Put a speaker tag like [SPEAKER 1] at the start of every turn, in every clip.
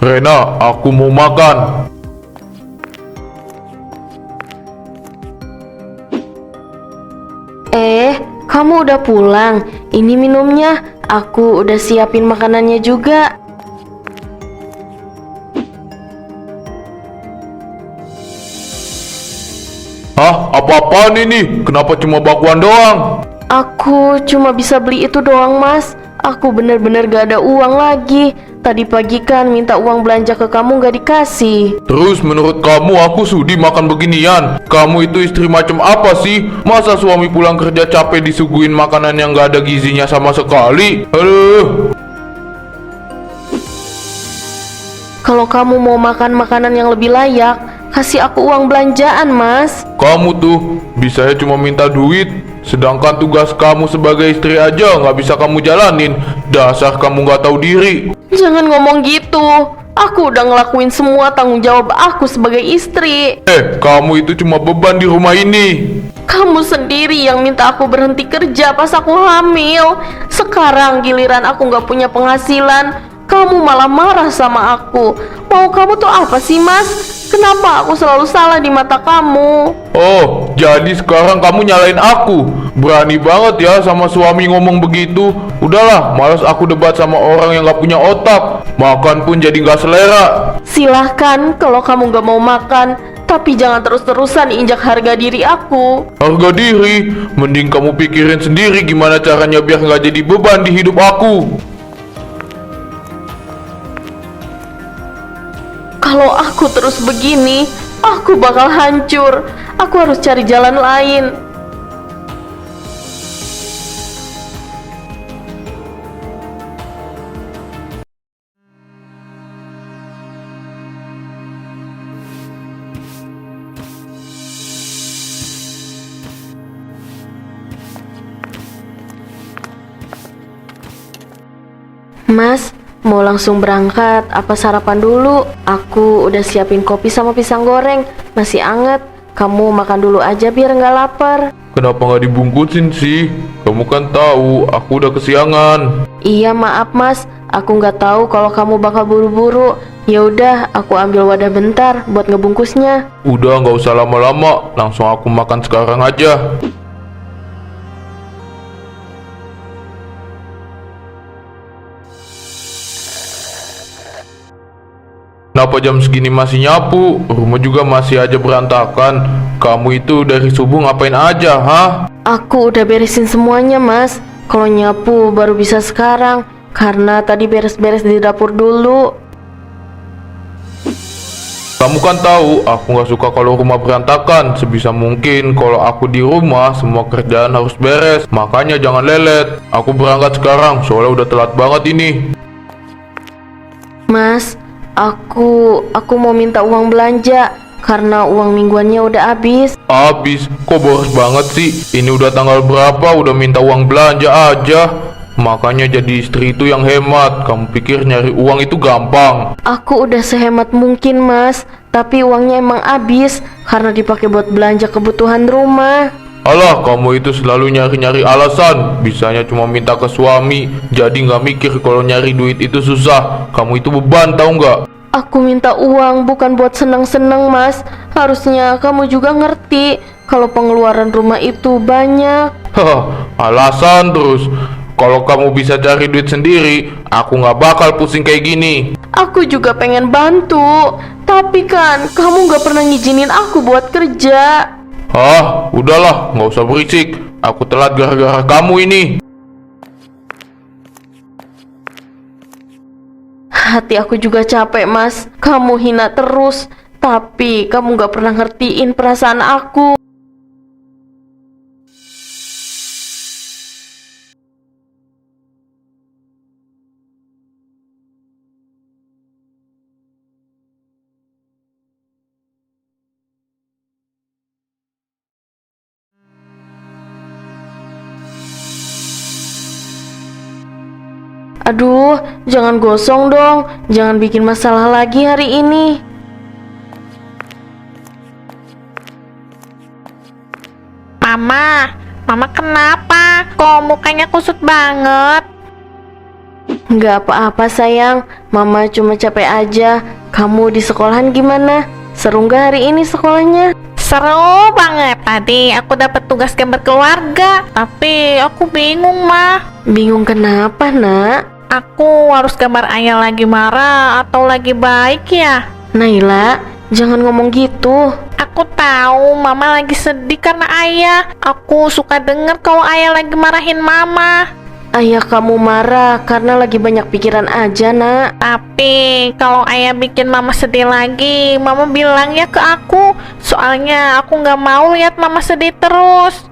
[SPEAKER 1] Rena, aku mau makan.
[SPEAKER 2] Kamu udah pulang. Ini minumnya. Aku udah siapin makanannya juga.
[SPEAKER 1] Hah? Apa-apaan ini? Kenapa cuma bakwan doang?
[SPEAKER 2] Aku cuma bisa beli itu doang, Mas. Aku bener-bener gak ada uang lagi. Tadi pagi kan minta uang belanja ke kamu gak dikasih.
[SPEAKER 1] Terus menurut kamu aku sudi makan beginian? Kamu itu istri macam apa sih? Masa suami pulang kerja capek disuguhin makanan yang gak ada gizinya sama sekali? Aduh.
[SPEAKER 2] Kalau kamu mau makan makanan yang lebih layak, kasih aku uang belanjaan, Mas.
[SPEAKER 1] Kamu tuh bisanya cuma minta duit, sedangkan tugas kamu sebagai istri aja nggak bisa kamu jalanin. Dasar kamu nggak tahu diri.
[SPEAKER 2] Jangan ngomong gitu. Aku udah ngelakuin semua tanggung jawab aku sebagai istri.
[SPEAKER 1] Kamu itu cuma beban di rumah ini.
[SPEAKER 2] Kamu sendiri yang minta aku berhenti kerja pas aku hamil. Sekarang giliran aku gak punya penghasilan, kamu malah marah sama aku. Mau kamu tuh apa sih, Mas? Kenapa aku selalu salah di mata kamu?
[SPEAKER 1] Oh, jadi sekarang kamu nyalain aku. Berani banget ya sama suami ngomong begitu. Udahlah, malas aku debat sama orang yang gak punya otak. Makan pun jadi gak selera.
[SPEAKER 2] Silahkan kalau kamu gak mau makan, tapi jangan terus-terusan injak harga diri aku.
[SPEAKER 1] Harga diri? Mending kamu pikirin sendiri gimana caranya biar gak jadi beban di hidup aku.
[SPEAKER 2] Kalau aku terus begini, aku bakal hancur. Aku harus cari jalan lain. Mas, mau langsung berangkat apa sarapan dulu? Aku udah siapin kopi sama pisang goreng, masih anget. Kamu makan dulu aja biar nggak lapar.
[SPEAKER 1] Kenapa nggak dibungkusin sih? Kamu kan tahu aku udah kesiangan.
[SPEAKER 2] Iya, maaf Mas, aku nggak tahu kalau kamu bakal buru-buru. Ya udah, aku ambil wadah bentar buat ngebungkusnya.
[SPEAKER 1] Udah nggak usah lama-lama, langsung aku makan sekarang aja. Kenapa jam segini masih nyapu? Rumah juga masih aja berantakan. Kamu itu dari subuh ngapain aja, hah?
[SPEAKER 2] Aku udah beresin semuanya, Mas. Kalau nyapu baru bisa sekarang, karena tadi beres-beres di dapur dulu.
[SPEAKER 1] Kamu kan tahu, aku nggak suka kalau rumah berantakan. Sebisa mungkin kalau aku di rumah, semua kerjaan harus beres. Makanya jangan lelet. Aku berangkat sekarang, soalnya udah telat banget ini.
[SPEAKER 2] Mas, aku mau minta uang belanja karena uang mingguannya udah habis.
[SPEAKER 1] Habis? Kok boros banget sih? Ini udah tanggal berapa, udah minta uang belanja aja. Makanya jadi istri itu yang hemat. Kamu pikir nyari uang itu gampang?
[SPEAKER 2] Aku udah sehemat mungkin, Mas, tapi uangnya emang habis karena dipakai buat belanja kebutuhan rumah.
[SPEAKER 1] Alah, kamu itu selalu nyari-nyari alasan. Bisanya cuma minta ke suami, jadi nggak mikir kalau nyari duit itu susah. Kamu itu beban, tahu nggak?
[SPEAKER 2] Aku minta uang bukan buat seneng-seneng, Mas. Harusnya kamu juga ngerti kalau pengeluaran rumah itu banyak.
[SPEAKER 1] Haha, alasan terus. Kalau kamu bisa cari duit sendiri, aku nggak bakal pusing kayak gini.
[SPEAKER 2] Aku juga pengen bantu, tapi kan kamu gak pernah ngizinin aku buat kerja.
[SPEAKER 1] Hah, udahlah, nggak usah berisik. Aku telat gara-gara kamu ini.
[SPEAKER 2] Hati aku juga capek, Mas. Kamu hina terus, tapi kamu gak pernah ngertiin perasaan aku. Aduh, jangan gosong dong. Jangan bikin masalah lagi hari ini.
[SPEAKER 3] Mama kenapa? Kok mukanya kusut banget?
[SPEAKER 2] Nggak apa-apa sayang, Mama cuma capek aja. Kamu di sekolahan gimana? Seru nggak hari ini sekolahnya?
[SPEAKER 3] Seru banget. Tadi aku dapat tugas gambar keluarga, tapi aku bingung, Ma.
[SPEAKER 2] Bingung kenapa nak?
[SPEAKER 3] Aku harus gambar ayah lagi marah atau lagi baik ya?
[SPEAKER 2] Naila, jangan ngomong gitu.
[SPEAKER 3] Aku tahu Mama lagi sedih karena ayah. Aku suka denger kalau ayah lagi marahin Mama.
[SPEAKER 2] Ayah kamu marah karena lagi banyak pikiran aja nak.
[SPEAKER 3] Tapi kalau ayah bikin Mama sedih lagi, Mama bilang ya ke aku. Soalnya aku nggak mau lihat Mama sedih terus.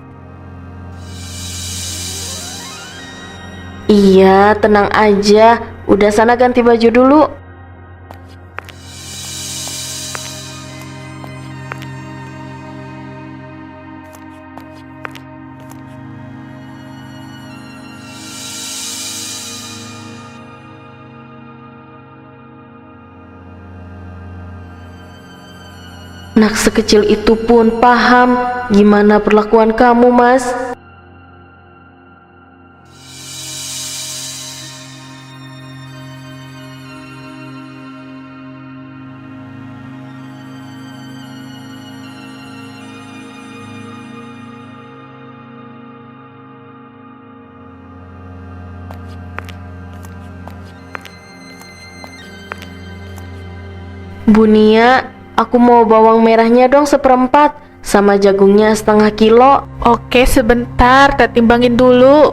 [SPEAKER 2] Iya, tenang aja. Udah sana ganti baju dulu. Anak sekecil itu pun paham gimana perlakuan kamu, Mas. Bu Nia, aku mau bawang merahnya dong 1/4, sama jagungnya 1/2 kilo.
[SPEAKER 3] Oke, sebentar, tak timbangin dulu.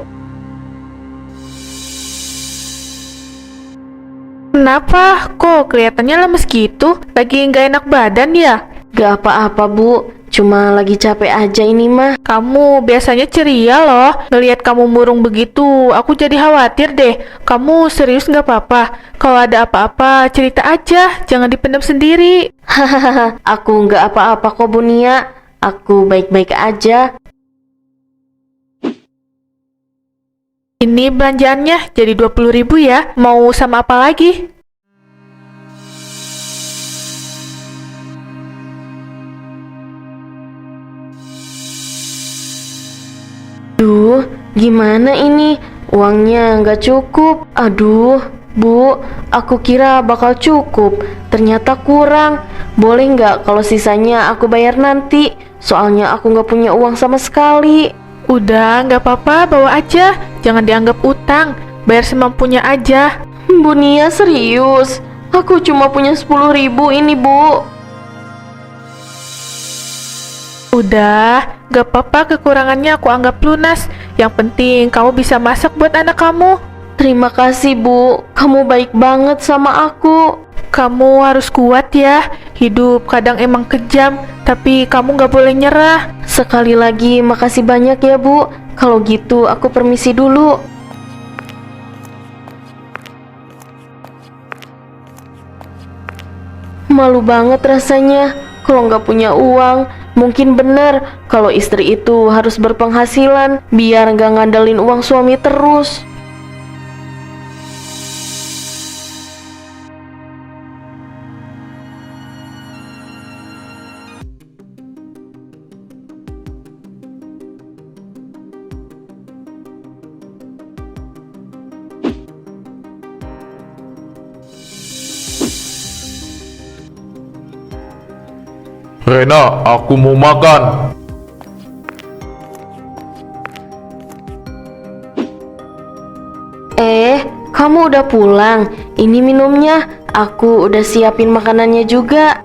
[SPEAKER 3] Kenapa? Kok kelihatannya lemes gitu? Lagi nggak enak badan ya?
[SPEAKER 2] Gak apa-apa bu, cuma lagi capek aja ini mah.
[SPEAKER 3] Kamu biasanya ceria loh. Ngelihat kamu murung begitu, aku jadi khawatir deh. Kamu serius nggak apa-apa? Kalau ada apa-apa, cerita aja. Jangan dipendam sendiri.
[SPEAKER 2] Hahaha, aku nggak apa-apa kok Bu Nia. Aku baik-baik aja.
[SPEAKER 3] Ini belanjaannya jadi 20.000 ya. Mau sama apa lagi?
[SPEAKER 2] Duh, gimana ini? Uangnya nggak cukup. Aduh, Bu, aku kira bakal cukup. Ternyata kurang. Boleh nggak kalau sisanya aku bayar nanti? Soalnya aku nggak punya uang sama sekali.
[SPEAKER 3] Udah, nggak apa-apa, bawa aja. Jangan dianggap utang. Bayar semampunya aja.
[SPEAKER 2] Bu Nia serius. Aku cuma punya 10.000 ini, Bu.
[SPEAKER 3] Udah, gak apa-apa, kekurangannya aku anggap lunas. Yang penting kamu bisa masak buat anak kamu.
[SPEAKER 2] Terima kasih, Bu. Kamu baik banget sama aku.
[SPEAKER 3] Kamu harus kuat ya. Hidup kadang emang kejam, tapi kamu gak boleh nyerah.
[SPEAKER 2] Sekali lagi makasih banyak ya, Bu. Kalau gitu aku permisi dulu. Malu banget rasanya kalau nggak punya uang. Mungkin bener kalau istri itu harus berpenghasilan biar nggak ngandelin uang suami terus.
[SPEAKER 1] Rena, aku mau makan.
[SPEAKER 2] Kamu udah pulang. Ini minumnya. Aku udah siapin makanannya juga.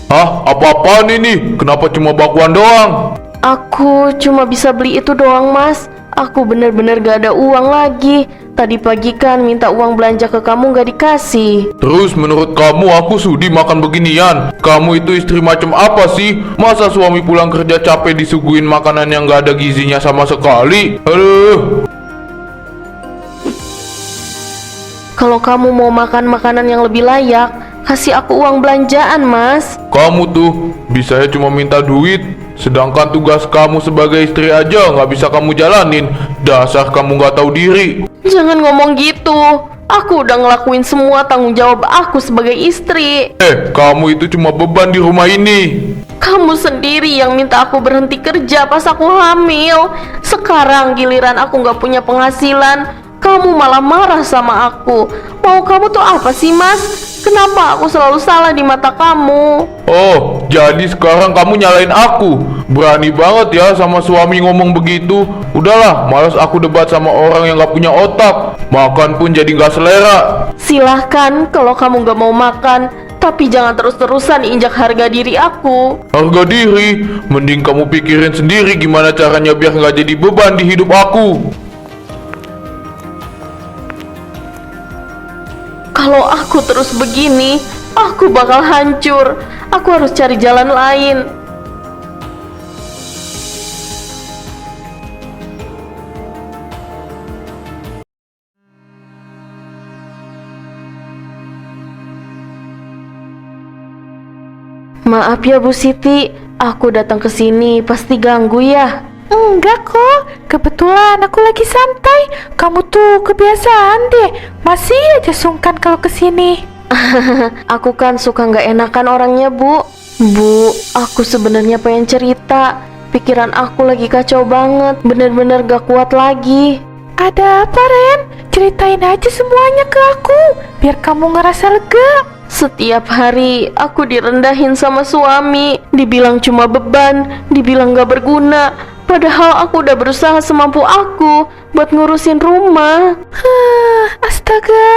[SPEAKER 1] Hah? Apa-apaan ini? Kenapa cuma bakwan doang?
[SPEAKER 2] Aku cuma bisa beli itu doang, Mas. Aku bener-bener gak ada uang lagi. Tadi pagi kan minta uang belanja ke kamu gak dikasih.
[SPEAKER 1] Terus menurut kamu aku sudi makan beginian? Kamu itu istri macam apa sih? Masa suami pulang kerja capek disuguhin makanan yang gak ada gizinya sama sekali? Aduh.
[SPEAKER 2] Kalau kamu mau makan makanan yang lebih layak, kasih aku uang belanjaan, Mas.
[SPEAKER 1] Kamu tuh bisanya cuma minta duit, sedangkan tugas kamu sebagai istri aja nggak bisa kamu jalanin. Dasar kamu nggak tahu diri.
[SPEAKER 2] Jangan ngomong gitu. Aku udah ngelakuin semua tanggung jawab aku sebagai istri.
[SPEAKER 1] Kamu itu cuma beban di rumah ini.
[SPEAKER 2] Kamu sendiri yang minta aku berhenti kerja pas aku hamil. Sekarang giliran aku nggak punya penghasilan, kamu malah marah sama aku. Mau kamu tuh apa sih, Mas? Kenapa aku selalu salah di mata kamu?
[SPEAKER 1] Oh, jadi sekarang kamu nyalain aku. Berani banget ya sama suami ngomong begitu. Udahlah, malas aku debat sama orang yang gak punya otak. Makan pun jadi gak selera.
[SPEAKER 2] Silahkan kalau kamu nggak mau makan, tapi jangan terus-terusan injak harga diri aku.
[SPEAKER 1] Harga diri, mending kamu pikirin sendiri gimana caranya biar gak jadi beban di hidup aku.
[SPEAKER 2] Kalau aku terus begini, aku bakal hancur. Aku harus cari jalan lain. Maaf ya Bu Siti, aku datang ke sini pasti ganggu ya.
[SPEAKER 3] Enggak kok, kebetulan aku lagi santai. Kamu tuh kebiasaan deh, masih aja sungkan kalau kesini.
[SPEAKER 2] Aku kan suka nggak enakan orangnya Bu. Bu, aku sebenarnya pengen cerita. Pikiran aku lagi kacau banget, bener-bener gak kuat lagi.
[SPEAKER 3] Ada apa, Ren? Ceritain aja semuanya ke aku, biar kamu ngerasa lega.
[SPEAKER 2] Setiap hari aku direndahin sama suami, dibilang cuma beban, dibilang gak berguna. Padahal aku udah berusaha semampu aku buat ngurusin rumah.
[SPEAKER 3] Astaga,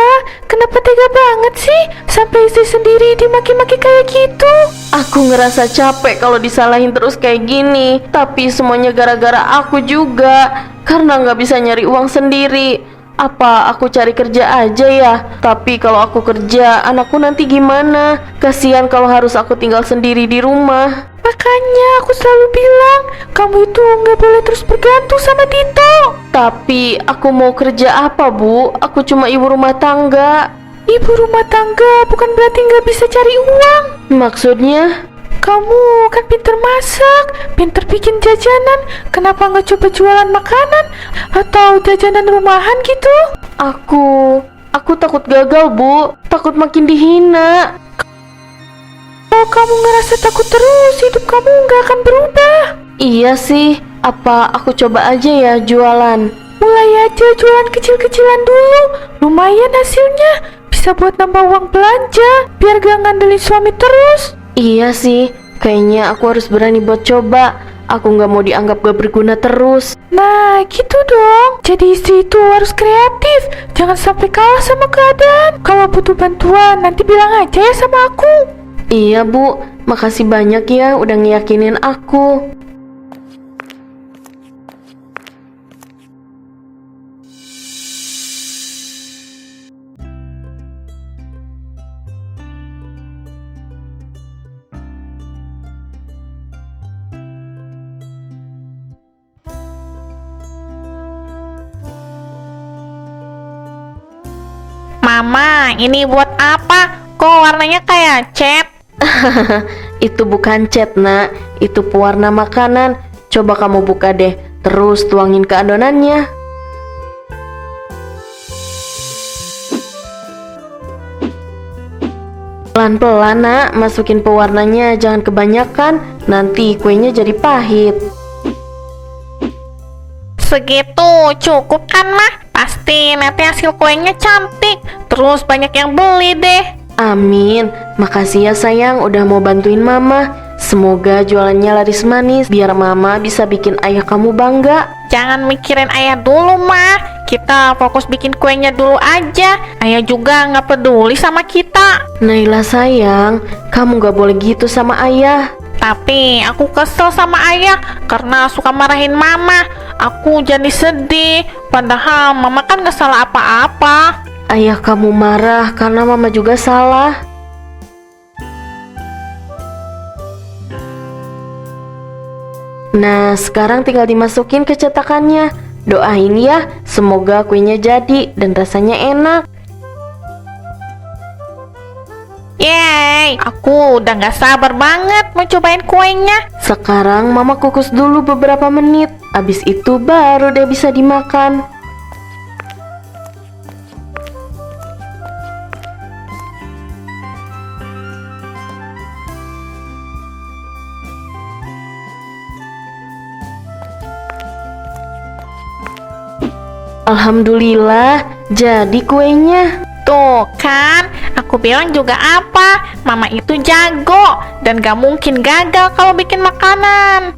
[SPEAKER 3] kenapa tega banget sih? Sampai istri sendiri dimaki-maki kayak gitu.
[SPEAKER 2] Aku ngerasa capek kalau disalahin terus kayak gini. Tapi semuanya gara-gara aku juga, karena gak bisa nyari uang sendiri. Apa aku cari kerja aja ya? Tapi kalau aku kerja, anakku nanti gimana? Kasihan kalau harus aku tinggal sendiri di rumah.
[SPEAKER 3] Makanya aku selalu bilang, kamu itu nggak boleh terus bergantung sama Tito.
[SPEAKER 2] Tapi aku mau kerja apa, Bu? Aku cuma ibu rumah tangga.
[SPEAKER 3] Ibu rumah tangga bukan berarti nggak bisa cari uang.
[SPEAKER 2] Maksudnya?
[SPEAKER 3] Kamu kan pinter masak, pinter bikin jajanan. Kenapa nggak coba jualan makanan atau jajanan rumahan gitu?
[SPEAKER 2] Aku takut gagal, Bu. Takut makin dihina.
[SPEAKER 3] Kalau kamu ngerasa takut terus, hidup kamu nggak akan berubah.
[SPEAKER 2] Iya sih. Apa aku coba aja ya jualan?
[SPEAKER 3] Mulai aja jualan kecil-kecilan dulu. Lumayan hasilnya. Bisa buat nambah uang belanja, biar gak ngandelin suami terus.
[SPEAKER 2] Iya sih. Kayaknya aku harus berani buat coba. Aku nggak mau dianggap gak berguna terus.
[SPEAKER 3] Nah, gitu dong. Jadi istri itu harus kreatif. Jangan sampai kalah sama keadaan. Kalau butuh bantuan, nanti bilang aja ya sama aku.
[SPEAKER 2] Iya, Bu. Makasih banyak ya udah ngeyakinin aku.
[SPEAKER 4] Mama, ini buat apa? Kok warnanya kayak cat?
[SPEAKER 2] Itu bukan cat, Nak. Itu pewarna makanan. Coba kamu buka deh. Terus tuangin ke adonannya. Pelan-pelan, Nak. Masukin pewarnanya, jangan kebanyakan. Nanti kuenya jadi pahit.
[SPEAKER 4] Segitu cukup kan, Mah? Pasti nanti hasil kuenya cantik. Terus banyak yang beli deh.
[SPEAKER 2] Amin. Makasih ya sayang udah mau bantuin Mama. Semoga jualannya laris manis biar Mama bisa bikin ayah kamu bangga.
[SPEAKER 4] Jangan mikirin ayah dulu, Mah. Kita fokus bikin kuenya dulu aja. Ayah juga nggak peduli sama kita.
[SPEAKER 2] Naila sayang, kamu gak boleh gitu sama ayah.
[SPEAKER 4] Tapi aku kesel sama ayah karena suka marahin mama. Aku jadi sedih. Padahal mama kan gak salah apa-apa.
[SPEAKER 2] Ayah kamu marah karena Mama juga salah. Nah, sekarang tinggal dimasukin ke cetakannya. Doain ya, semoga kuenya jadi dan rasanya enak.
[SPEAKER 4] Yeay, aku udah gak sabar banget mau cobain kuenya.
[SPEAKER 2] Sekarang Mama kukus dulu beberapa menit. Abis itu baru deh bisa dimakan. Alhamdulillah, jadi kuenya.
[SPEAKER 4] Tuh kan, aku bilang juga apa, mama itu jago dan gak mungkin gagal kalau bikin makanan.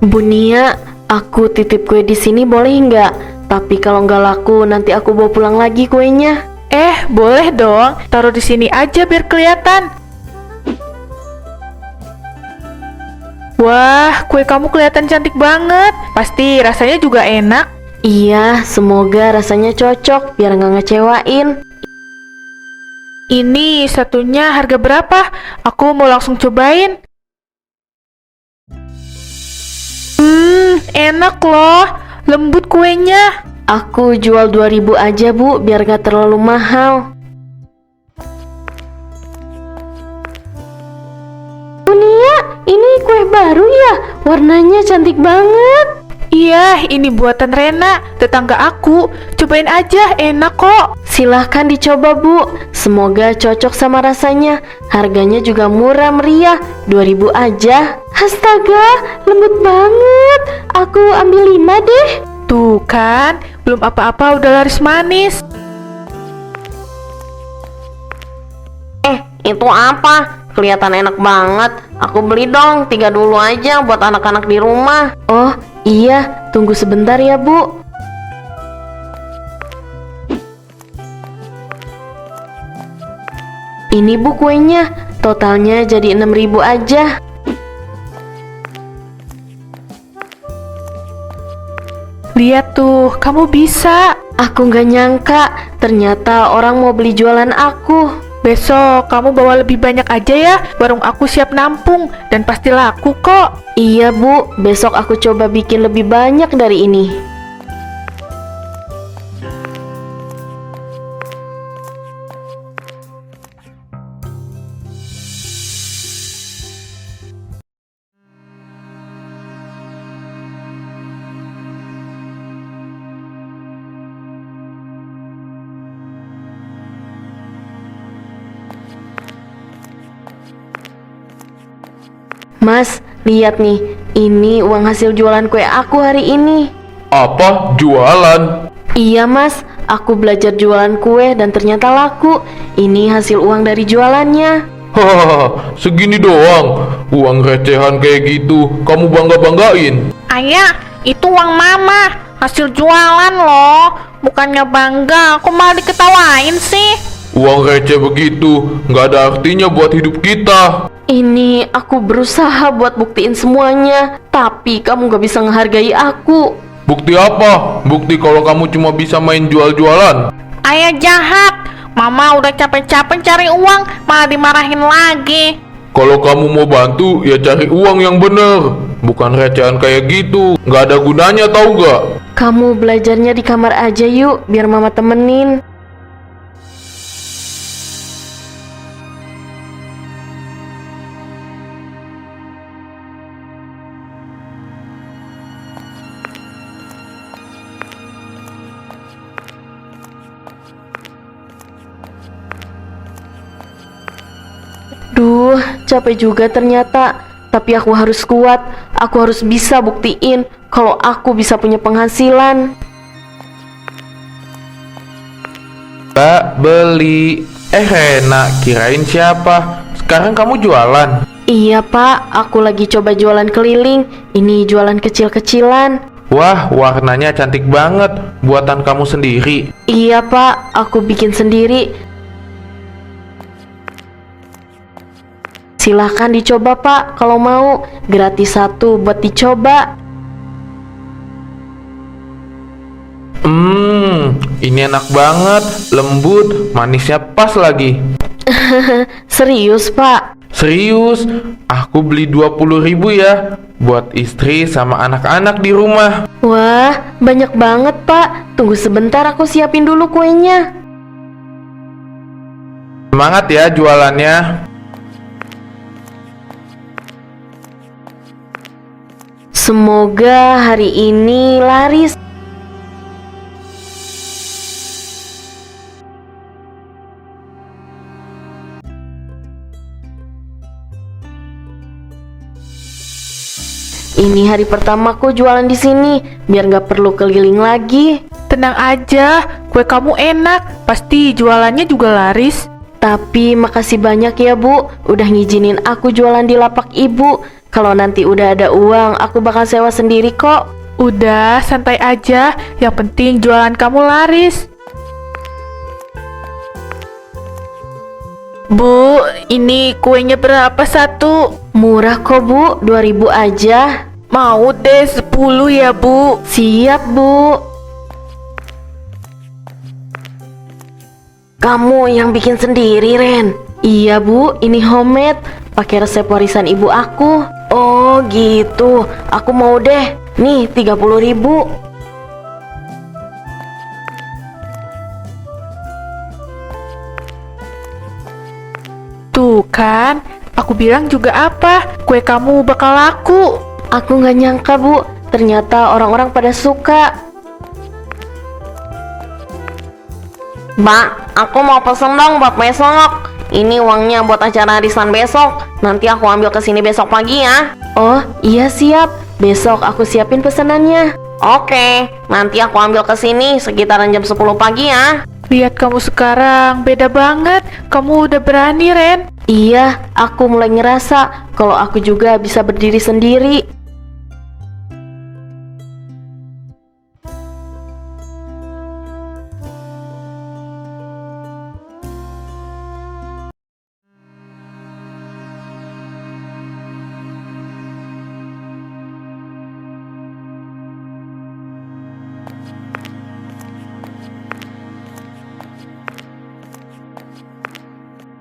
[SPEAKER 2] Bu Nia, aku titip kue di sini boleh nggak? Tapi kalau nggak laku, nanti aku bawa pulang lagi kuenya.
[SPEAKER 3] Boleh dong. Taruh di sini aja biar kelihatan. Wah, kue kamu kelihatan cantik banget. Pasti rasanya juga enak.
[SPEAKER 2] Iya, semoga rasanya cocok biar nggak ngecewain.
[SPEAKER 3] Ini satunya harga berapa? Aku mau langsung cobain. Enak loh. Lembut kuenya.
[SPEAKER 2] Aku jual 2.000 aja Bu, biar nggak terlalu mahal. Bu Nia, ini kue baru ya? Warnanya cantik banget.
[SPEAKER 3] Iya, ini buatan Rena, tetangga aku. Cobain aja, enak kok.
[SPEAKER 2] Silahkan dicoba Bu, semoga cocok sama rasanya. Harganya juga murah meriah, 2.000 aja. Astaga, lembut banget. Aku ambil 5 deh.
[SPEAKER 3] Tuh kan, belum apa-apa udah laris manis.
[SPEAKER 2] Itu apa? Kelihatan enak banget. Aku beli dong, 3 dulu aja buat anak-anak di rumah. Oh iya, tunggu sebentar ya Bu. Ini Bu kuenya, totalnya jadi 6.000 aja.
[SPEAKER 3] Lihat tuh, kamu bisa.
[SPEAKER 2] Aku nggak nyangka, ternyata orang mau beli jualan aku.
[SPEAKER 3] Besok kamu bawa lebih banyak aja ya. Warung aku siap nampung dan pasti laku kok.
[SPEAKER 2] Iya Bu, besok aku coba bikin lebih banyak dari ini. Mas, lihat nih, ini uang hasil jualan kue aku hari ini.
[SPEAKER 1] Apa? Jualan?
[SPEAKER 2] Iya Mas, aku belajar jualan kue dan ternyata laku. Ini hasil uang dari jualannya.
[SPEAKER 1] Hahaha, segini doang. Uang recehan kayak gitu, kamu bangga-banggain.
[SPEAKER 4] Ayah, itu uang mama, hasil jualan loh. Bukannya bangga, kok malah diketawain sih?
[SPEAKER 1] Uang receh begitu, nggak ada artinya buat hidup kita.
[SPEAKER 2] Ini aku berusaha buat buktiin semuanya, tapi kamu gak bisa ngehargai aku.
[SPEAKER 1] Bukti apa? Bukti kalau kamu cuma bisa main jual-jualan.
[SPEAKER 4] Ayah jahat, mama udah capek-capek cari uang, malah dimarahin lagi.
[SPEAKER 1] Kalau kamu mau bantu, ya cari uang yang bener. Bukan recehan kayak gitu, nggak ada gunanya tahu gak?
[SPEAKER 2] Kamu belajarnya di kamar aja yuk, biar mama temenin. Duh, capek juga ternyata. Tapi aku harus kuat. Aku harus bisa buktiin kalau aku bisa punya penghasilan.
[SPEAKER 1] Mbak, beli. Rena, kirain siapa? Sekarang kamu jualan?
[SPEAKER 2] Iya Pak, aku lagi coba jualan keliling. Ini jualan kecil-kecilan.
[SPEAKER 1] Wah, warnanya cantik banget. Buatan kamu sendiri.
[SPEAKER 2] Iya Pak, aku bikin sendiri. Silahkan dicoba Pak, kalau mau. Gratis 1 buat dicoba.
[SPEAKER 1] Ini enak banget. Lembut, manisnya pas lagi.
[SPEAKER 2] Serius Pak?
[SPEAKER 1] Serius, aku beli 20.000 ya. Buat istri sama anak-anak di rumah.
[SPEAKER 2] Wah, banyak banget Pak. Tunggu sebentar, aku siapin dulu kuenya.
[SPEAKER 1] Semangat ya jualannya.
[SPEAKER 2] Semoga hari ini laris. Ini hari pertamaku jualan di sini, biar nggak perlu keliling lagi.
[SPEAKER 3] Tenang aja, kue kamu enak, pasti jualannya juga laris.
[SPEAKER 2] Tapi makasih banyak ya Bu, udah ngizinin aku jualan di lapak Ibu. Kalau nanti udah ada uang, aku bakal sewa sendiri kok.
[SPEAKER 3] Udah, santai aja, yang penting jualan kamu laris. Bu, ini kuenya berapa satu?
[SPEAKER 2] Murah kok Bu, 2.000 aja.
[SPEAKER 3] Mau deh 10 ya Bu.
[SPEAKER 2] Siap Bu. Kamu yang bikin sendiri Ren? Iya Bu, ini homemade, pakai resep warisan ibu aku. Oh gitu, aku mau deh. Nih 30.000.
[SPEAKER 3] Tuh kan, aku bilang juga apa, kue kamu bakal laku.
[SPEAKER 2] Aku nggak nyangka Bu, ternyata orang-orang pada suka. Mbak, aku mau pesen dong buat besok. Ini uangnya buat acara arisan besok. Nanti aku ambil ke sini besok pagi ya. Oh iya siap, besok aku siapin pesanannya. Oke, nanti aku ambil ke sini sekitaran jam 10 pagi ya.
[SPEAKER 3] Lihat kamu sekarang, beda banget. Kamu udah berani, Ren.
[SPEAKER 2] Iya, aku mulai ngerasa kalau aku juga bisa berdiri sendiri.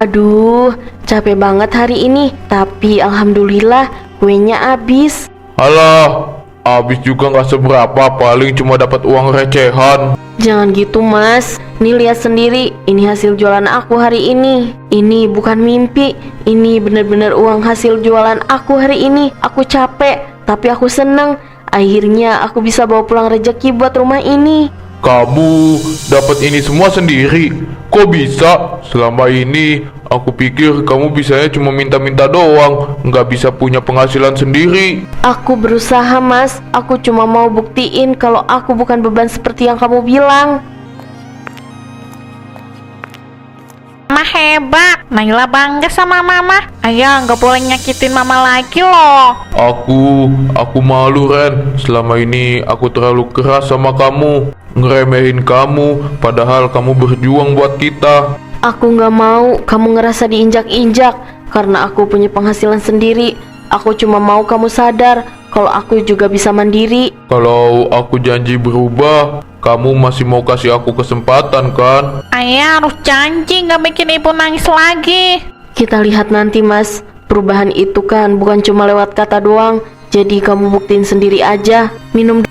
[SPEAKER 2] Aduh, capek banget hari ini. Tapi alhamdulillah kuenya habis.
[SPEAKER 1] Alah, habis juga nggak seberapa, paling cuma dapat uang recehan.
[SPEAKER 2] Jangan gitu mas, nih lihat sendiri, ini hasil jualan aku hari ini. Ini bukan mimpi, ini bener-bener uang hasil jualan aku hari ini. Aku capek, tapi aku seneng. Akhirnya aku bisa bawa pulang rezeki buat rumah ini.
[SPEAKER 1] Kamu dapat ini semua sendiri? Kok bisa? Selama ini aku pikir kamu bisanya cuma minta-minta doang, nggak bisa punya penghasilan sendiri.
[SPEAKER 2] Aku berusaha mas, aku cuma mau buktiin kalau aku bukan beban seperti yang kamu bilang.
[SPEAKER 4] Mama hebat, Naila bangga sama mama. Ayah nggak boleh nyakitin mama lagi loh.
[SPEAKER 1] Aku malu Ren. Selama ini aku terlalu keras sama kamu, ngeremehin kamu, padahal kamu berjuang buat kita.
[SPEAKER 2] Aku nggak mau kamu ngerasa diinjak-injak karena aku punya penghasilan sendiri. Aku cuma mau kamu sadar kalau aku juga bisa mandiri.
[SPEAKER 1] Kalau aku janji berubah, kamu masih mau kasih aku kesempatan kan?
[SPEAKER 4] Ayah harus janji nggak bikin ibu nangis lagi.
[SPEAKER 2] Kita lihat nanti mas, perubahan itu kan bukan cuma lewat kata doang. Jadi kamu buktiin sendiri aja. Minum.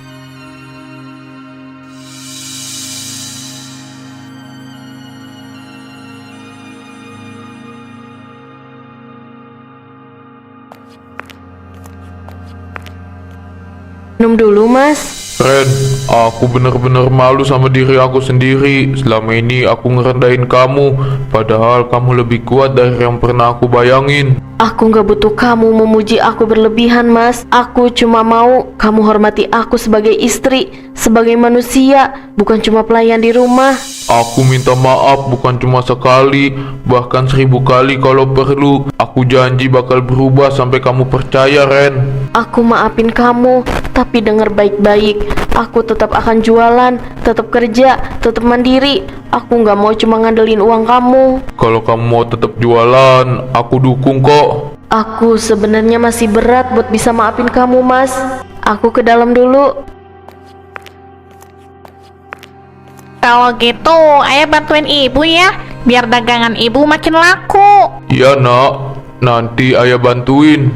[SPEAKER 2] Minum dulu mas.
[SPEAKER 1] Ren, aku bener-bener malu sama diri aku sendiri. Selama ini aku ngerendahin kamu, padahal kamu lebih kuat dari yang pernah aku bayangin.
[SPEAKER 2] Aku gak butuh kamu memuji aku berlebihan mas. Aku cuma mau kamu hormati aku sebagai istri, sebagai manusia, bukan cuma pelayan di rumah.
[SPEAKER 1] Aku minta maaf bukan cuma sekali, bahkan 1000 kali kalau perlu. Aku janji bakal berubah sampai kamu percaya Ren.
[SPEAKER 2] Aku maafin kamu, tapi dengar baik-baik. Aku tetap akan jualan, tetap kerja, tetap mandiri. Aku gak mau cuma ngandelin uang kamu.
[SPEAKER 1] Kalau kamu mau tetap jualan, aku dukung kok.
[SPEAKER 2] Aku sebenarnya masih berat buat bisa maafin kamu mas. Aku ke dalam dulu.
[SPEAKER 4] Kalau gitu, ayah bantuin ibu ya, biar dagangan ibu makin laku.
[SPEAKER 1] Iya nak, nanti ayah bantuin.